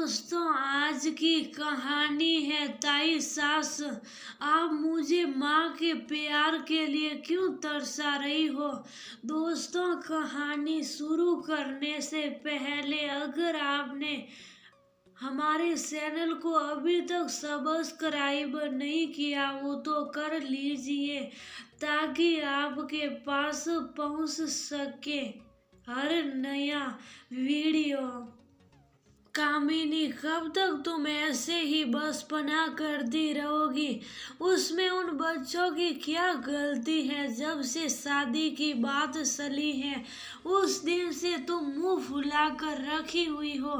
दोस्तों, आज की कहानी है ताई सास। आप मुझे माँ के प्यार के लिए क्यों तरसा रही हो। दोस्तों, कहानी शुरू करने से पहले अगर आपने हमारे चैनल को अभी तक सब्सक्राइब नहीं किया हो तो कर लीजिए, ताकि आपके पास पहुंच सके हर नया वीडियो। कामिनी, कब तक तुम ऐसे ही बचपना करती रहोगी। उसमें उन बच्चों की क्या गलती है। जब से शादी की बात चली है उस दिन से तुम मुंह फुलाकर रखी हुई हो।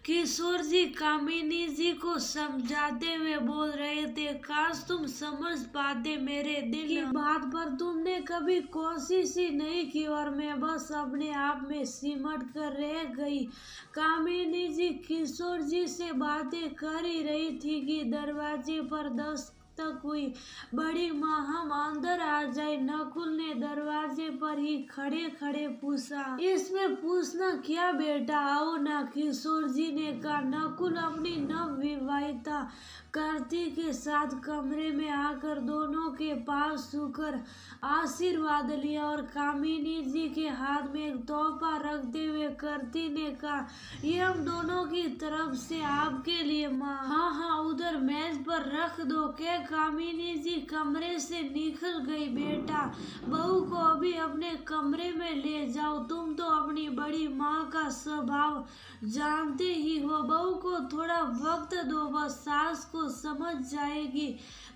किशोर जी कामिनी जी को समझाते हुए बोल रहे थे, काश तुम समझ पाते मेरे दिल की बात, पर तुमने कभी कोशिश ही नहीं की और मैं बस अपने आप में सिमट कर रह गई। कामिनी जी किशोर जी से बातें कर ही रही थी कि दरवाजे पर दस्तक हुई। बड़ी माँ, हम अंदर आ जाए। नकुल ने दरवाजे पर ही खड़े खड़े पूछा। इसमें पूछना क्या बेटा, आओ ना, किशोर जी ने कहा। नकुल अपनी नवविवाहिता कार्ति के साथ कमरे में आकर दोनों के पास झुककर आशीर्वाद लिया और कामिनी जी के हाथ में एक तोहफा रखते हुए कार्ति ने कहा, ये हम दोनों की तरफ से आपके लिए माँ। हाँ, उधर मेज पर रख दो। के कामिनी जी कमरे से निकल गई। बेटा, बहू को अभी अपने कमरे में ले जाओ। तुम तो अपनी बड़ी माँ का स्वभाव जानते ही हो। बहू को थोड़ा वक्त दो, बस सास को समझ जाएगी।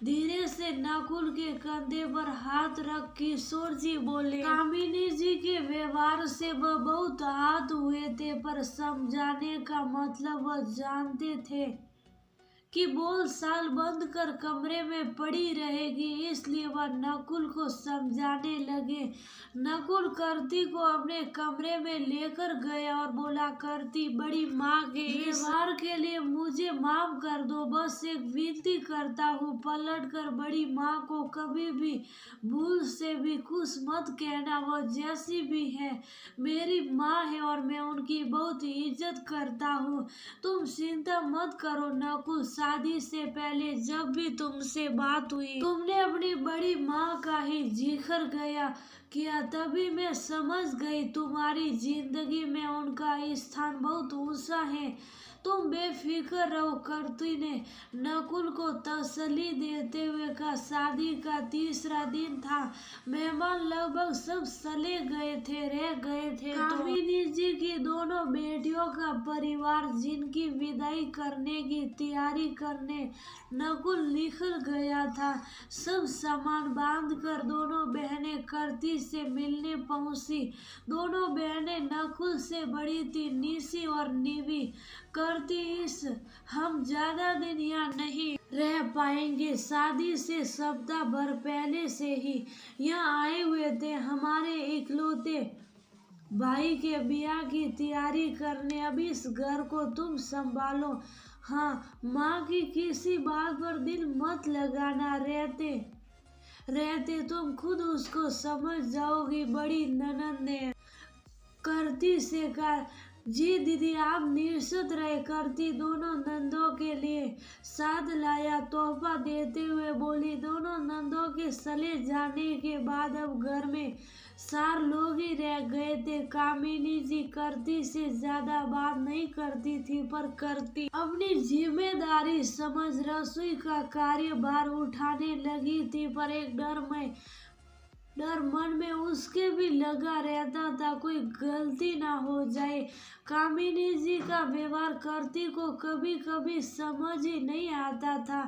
धीरे से नकुल के कंधे पर हाथ रख किशोर जी बोले। कामिनी जी के व्यवहार से वह बहुत आहत हुए थे, पर समझाने का मतलब वह जानते थे कि बोल साल बंद कर कमरे में पड़ी रहेगी, इसलिए वह नकुल को समझाने लगे। नकुल कार्ति को अपने कमरे में लेकर गया और बोला, कार्ति, बड़ी माँ के व्यवहार के लिए मुझे माफ कर दो। बस एक विनती करता हूँ, पलट कर बड़ी माँ को कभी भी भूल से भी कुछ मत कहना। वह जैसी भी है मेरी माँ है और मैं उनकी बहुत इज्जत करता हूँ। तुम चिंता मत करो नकुल। शादी से पहले जब भी तुमसे बात हुई तुमने अपनी बड़ी माँ का ही जिक्र किया, तभी मैं समझ गई तुम्हारी जिंदगी में उनका स्थान बहुत ऊंचा है। तुम बेफिक्र रहो। कार्ति ने नकुल को तसल्ली देते हुए कहा। शादी का तीसरा दिन था। मेहमान लगभग सब चले रह गए थे। कामिनी जी की दोनों बेटियों का परिवार, जिनकी विदाई करने की तैयारी करने नकुल निकल गया था, सब सामान बांधकर दोनों बहनें कार्ति से मिलने पहुंची। दोनों बहनें नकुल से बड़ी थी, निशी और निवी। कार्ति, हम ज्यादा दिन यहाँ नहीं रह पाएंगे। शादी से सप्ताह भर पहले से ही यहाँ आए हुए थे हमारे इकलौते भाई के ब्याह की तैयारी करने। अब इस घर को तुम संभालो। हाँ, माँ की किसी बात पर दिल मत लगाना। रहते तुम खुद उसको समझ जाओगी। बड़ी ननद ने कार्ति से कहा। जी दीदी, आप निश्चित रहे। कार्ति दोनों नंदों के लिए साथ लाया तोहफा देते हुए बोली। दोनों नंदों के चले जाने के बाद अब घर में 4 लोग ही रह गए थे। कामिनी जी कार्ति से ज्यादा बात नहीं करती थी, पर कार्ति अपनी जिम्मेदारी समझ रसोई का कार्यभार उठाने लगी थी। पर एक डर मन में उसके भी लगा रहता था, कोई गलती ना हो जाए। कामिनी जी का व्यवहार कार्ति को कभी कभी समझ ही नहीं आता था।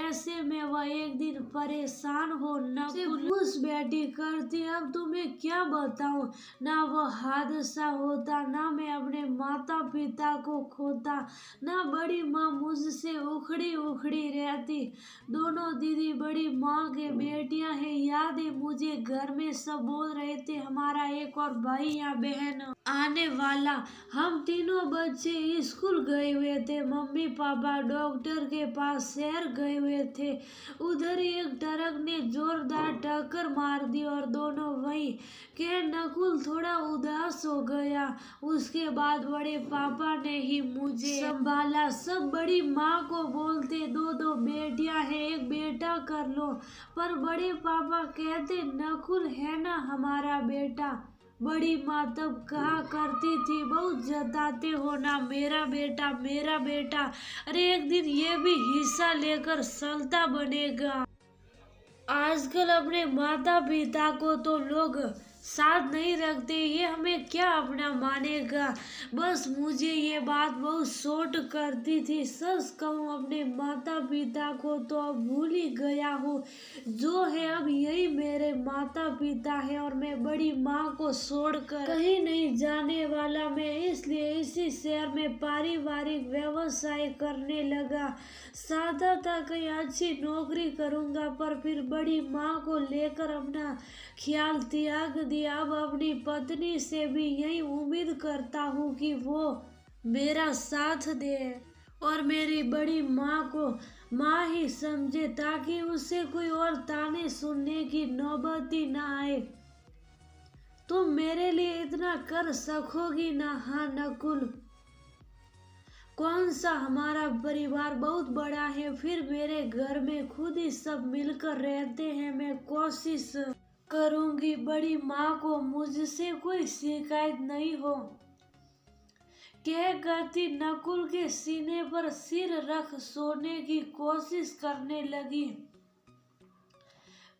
ऐसे में वह एक दिन परेशान हो नकुल पूछ बैठी, कार्ति, अब तुम्हें क्या बताऊं। ना वो हादसा होता, ना मैं अपने माता पिता को खोता, ना बड़ी माँ मुझसे उखड़ी रहती। दोनों दीदी बड़ी माँ के बेटियां हैं। याद है मुझे घर में सब बोल रहे थे हमारा एक और भाई या बहन आने वाला। हम तीनों बच्चे स्कूल गए हुए थे। मम्मी पापा डॉक्टर के पास शहर गए हुए थे। उधर ही एक ट्रक ने जोरदार टक्कर मार दी और दोनों वहीं के नकुल थोड़ा उदास हो गया। उसके बाद बड़े पापा ने ही मुझे संभाला। सब बड़ी माँ को बोलते दो दो बेटियां हैं, एक बेटा कर लो, पर बड़े पापा कहते नकुल है ना हमारा बेटा। बड़ी माँ तब कहा करती थी, बहुत जताते हो ना मेरा बेटा मेरा बेटा, अरे एक दिन ये भी हिस्सा लेकर सल्ता बनेगा। आजकल अपने माता पिता को तो लोग साथ नहीं रखते, ये हमें क्या अपना मानेगा। बस मुझे ये बात बहुत शॉर्ट करती थी। सच कहूँ अपने माता पिता को तो अब भूल ही गया हूँ। जो है अब यही मेरे माता पिता है और मैं बड़ी माँ को छोड़कर कहीं नहीं जाने वाला। मैं इसलिए इसी शहर में पारिवारिक व्यवसाय करने लगा। सादा था कहीं अच्छी नौकरी करूँगा, पर फिर बड़ी माँ को लेकर अपना ख्याल त्याग दिया। अब अपनी पत्नी से भी यही उम्मीद करता हूँ कि वो मेरा साथ दे और मेरी बड़ी माँ को माँ ही समझे, ताकि उससे कोई और ताने सुनने की नौबत ही ना आए। तुम मेरे लिए इतना कर सकोगी ना? हाँ नकुल। कौन सा, हमारा परिवार बहुत बड़ा है, फिर मेरे घर में खुद ही सब मिलकर रहते हैं। मैं कोशिश करूंगी बड़ी माँ को मुझसे कोई शिकायत नहीं हो। कह करती नकुल के सीने पर सिर रख सोने की कोशिश करने लगी।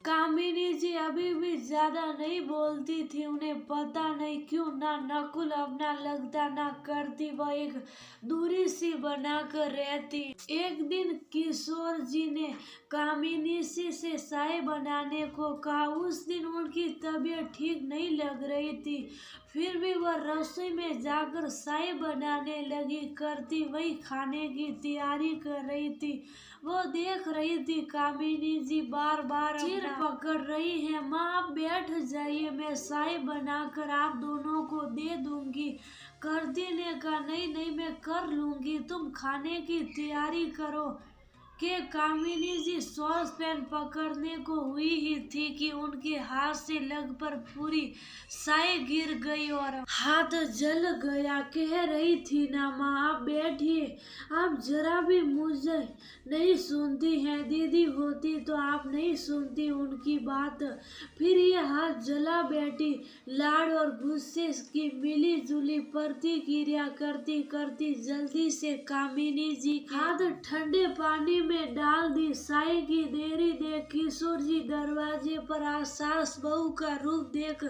कामिनी जी अभी भी ज्यादा नहीं बोलती थी। उन्हें पता नहीं क्यों ना नकुल अपना लगता ना करती, वह एक दूरी सी बनाकर रहती। एक दिन किशोर जी ने कामिनी से चाय बनाने को कहा। उस दिन उनकी तबीयत ठीक नहीं लग रही थी, फिर भी वह रसोई में जाकर चाय बनाने लगी। करती वही खाने की तैयारी कर रही थी। वो देख रही थी कामिनी जी बार बार सिर पकड़ रही हैं। माँ आप बैठ जाइए, मैं चाय बनाकर आप दोनों को दे दूंगी। करती ने कहा नहीं नहीं मैं कर लूंगी, तुम खाने की तैयारी करो। के कामिनी जी सॉस पेन पकड़ने को हुई ही थी कि उनके हाथ से लगभग पूरी चाय गिर गई और हाथ जल गया। कह रही थी ना माँ आप बैठिए, आप जरा भी मुझे नहीं सुनती हैं। दीदी होती तो आप नहीं सुनती उनकी बात। फिर ये हाथ जला बैठी। लाड़ और गुस्से की मिली जुली प्रतिक्रिया करती करती जल्दी से कामिनी जी हाथ ठंडे पानी में डाल दी। चाय की देरी देख किशोर जी दरवाजे पर सास बहू का रूप देख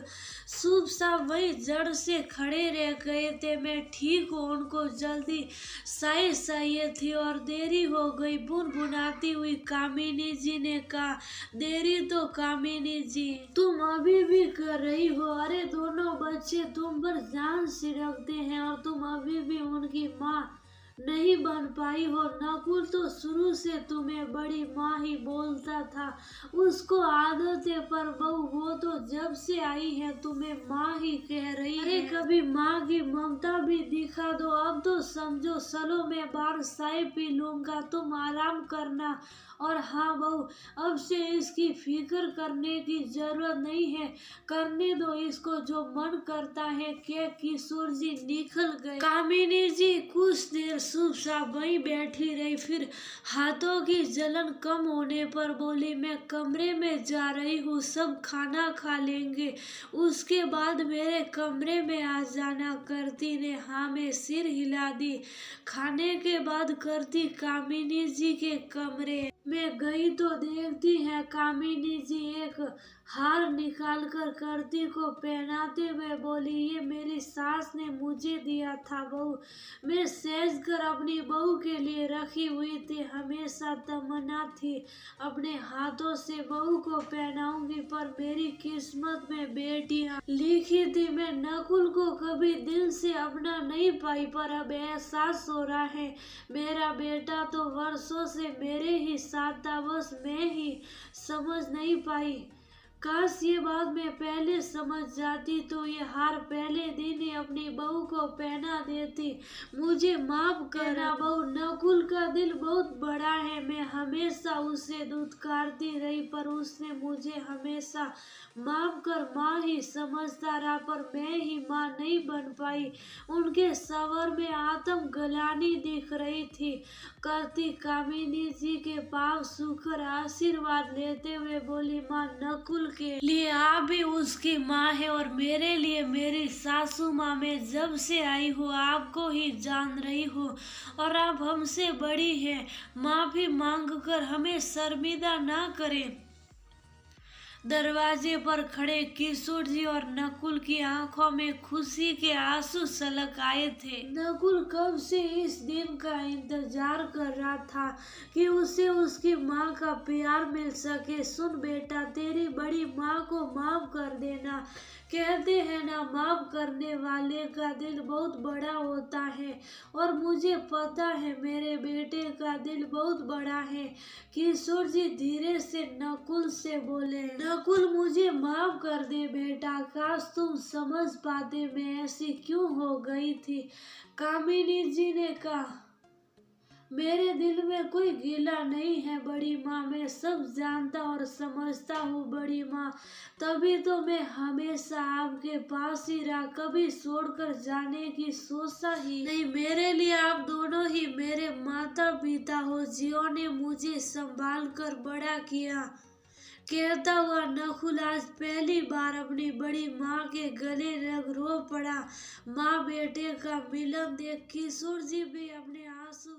शुभ सा वही जड़ से खड़े रह गए थे। मैं ठीक हूँ, उनको जल्दी चाय चाहिए थी और देरी हो गई। बुनबुनाती हुई कामिनी जी ने कहा देरी तो कामिनी जी तुम अभी भी कर रही हो। अरे दोनों बच्चे तुम पर जान छिड़कते हैं और तुम अभी भी उनकी माँ नहीं बन पाई हो। नकुल तो शुरू से तुम्हें बड़ी माँ ही बोलता था, उसको आदत है, पर बहू वो तो जब से आई है तुम्हें माँ ही कह रही है। अरे कभी माँ की ममता भी दिखा दो। अब तो समझो चलो मैं बाहर चाय पी लूंगा, तुम आराम करना। और हाँ बहू अब से इसकी फिक्र करने की जरूरत नहीं है, करने दो इसको जो मन करता है। के किशोर जी निकल गए। कामिनी जी कुछ देर शुभ सा वहीं बैठी रही, फिर हाथों की जलन कम होने पर बोली मैं कमरे में जा रही हूँ, सब खाना खा लेंगे, उसके बाद मेरे कमरे में आ जाना। करती ने हाँ में सिर हिला दी। खाने के बाद करती कामिनी जी के कमरे में गई तो देखती है कामिनी जी एक हार निकालकर करती को पहनाते हुए बोली ये मेरी सास ने मुझे दिया था बहू, मैं सहेज कर अपनी बहू के लिए रखी हुई थी। हमेशा तमन्ना थी अपने हाथों से बहू को पहनाऊंगी, पर मेरी किस्मत में बेटियां लिखी थी। मैं नकुल को कभी दिल से अपना नहीं पाई, पर अब एहसास हो रहा है मेरा बेटा तो वर्षों से मेरे ही साथ था, बस मैं ही समझ नहीं पाई। काश ये बात मैं पहले समझ जाती तो ये हार पहले दिन ही अपनी बहू को पहना देती। मुझे माफ करना बहू, नकुल का दिल बहुत बड़ा है। मैं हमेशा उसे दुत्कारती रही पर उसने मुझे हमेशा माफ कर माँ ही समझता रहा, पर मैं ही माँ नहीं बन पाई। उनके सवर में आत्म गलानी दिख रही थी। करती कामिनी जी के पाँव छूकर आशीर्वाद लेते हुए बोली, माँ नकुल के लिए आप भी उसकी माँ है और मेरे लिए मेरी सासू माँ। मैं जब से आई हूँ आपको ही जान रही हूँ और आप हमसे बड़ी हैं। माफी मांग कर हमें शर्मिंदा ना करें। दरवाजे पर खड़े किशोर जी और नकुल की आंखों में खुशी के आंसू छलक आए थे। नकुल कब से इस दिन का इंतजार कर रहा था कि उसे उसकी माँ का प्यार मिल सके। सुन बेटा, तेरी बड़ी माँ को माफ कर देना। कहते हैं ना, माफ करने वाले का दिल बहुत बड़ा होता है और मुझे पता है मेरे बेटे का दिल बहुत बड़ा है। किशोर जी धीरे से नकुल से बोले, नकुल मुझे माफ कर दे बेटा, काश तुम समझ पाते मैं ऐसी क्यों हो गई थी। कामिनी जी ने कहा, मेरे दिल में कोई गिला नहीं है बड़ी माँ, मैं सब जानता और समझता हूँ बड़ी माँ, तभी तो मैं हमेशा आपके पास ही रहा, कभी छोड़कर जाने की सोचा ही नहीं। मेरे लिए आप दोनों ही मेरे माता पिता हो, जिन्होंने मुझे संभाल कर बड़ा किया। कहता हुआ नकुल आज पहली बार अपनी बड़ी माँ के गले लग रो पड़ा। माँ बेटे का मिलन देख किशोर जी भी अपने आंसू